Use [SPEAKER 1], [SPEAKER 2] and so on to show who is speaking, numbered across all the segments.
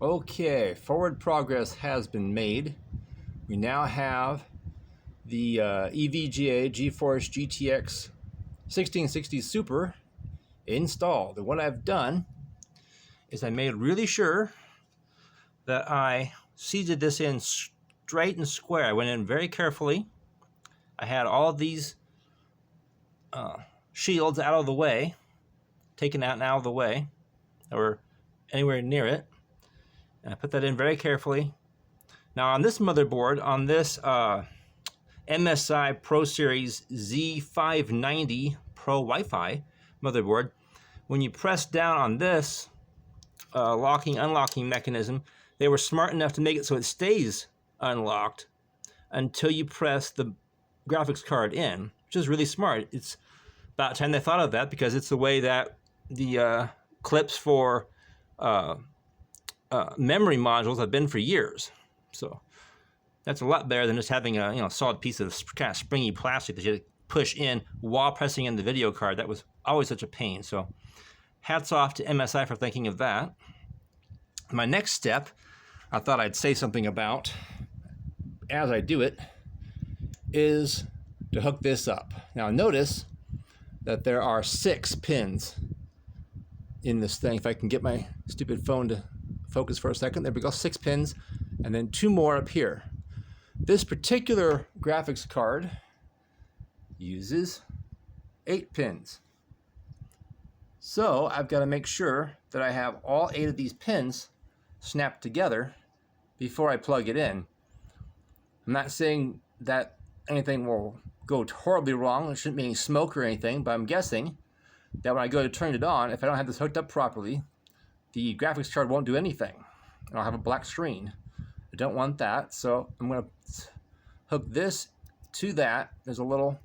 [SPEAKER 1] Okay, forward progress has been made. We now have the EVGA GeForce GTX 1660 Super installed. And what I've done is I made really sure that I seated this in straight and square. I went in very carefully. I had all of these shields out of the way, taken out and out of the way, or anywhere near it. And I put that in very carefully. Now on this motherboard, on this MSI Pro Series Z590 Pro Wi-Fi motherboard, when you press down on this locking unlocking mechanism, they were smart enough to make it so it stays unlocked until you press the graphics card in, which is really smart. It's about time they thought of that, because it's the way that the clips for memory modules have been for years. So that's a lot better than just having a solid piece of kind of springy plastic that you push in while pressing in the video card. That was always such a pain. So hats off to MSI for thinking of that. My next step, I thought I'd say something about as I do it, is to hook this up. Now notice that there are 6 pins in this thing. If I can get my stupid phone to focus for a second. There we go, 6 pins, and then 2 more up here. This particular graphics card uses 8 pins. So I've got to make sure that I have all 8 of these pins snapped together before I plug it in. I'm not saying that anything will go horribly wrong. There shouldn't be any smoke or anything, but I'm guessing that when I go to turn it on, if I don't have this hooked up properly, the graphics card won't do anything. And I'll have a black screen. I don't want that, so I'm going to hook this to that. There's a little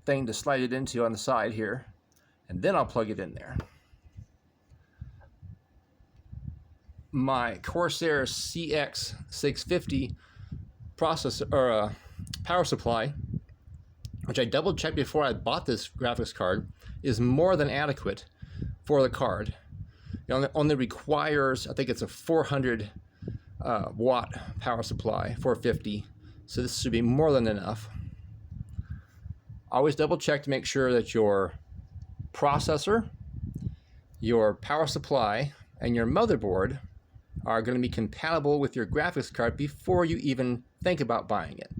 [SPEAKER 1] thing to slide it into on the side here, and then I'll plug it in there. My Corsair CX650 processor or power supply, which I double checked before I bought this graphics card, is more than adequate for the card. It only requires, I think it's a 400 watt power supply, 450. So this should be more than enough. Always double check to make sure that your processor, your power supply, and your motherboard are going to be compatible with your graphics card before you even think about buying it.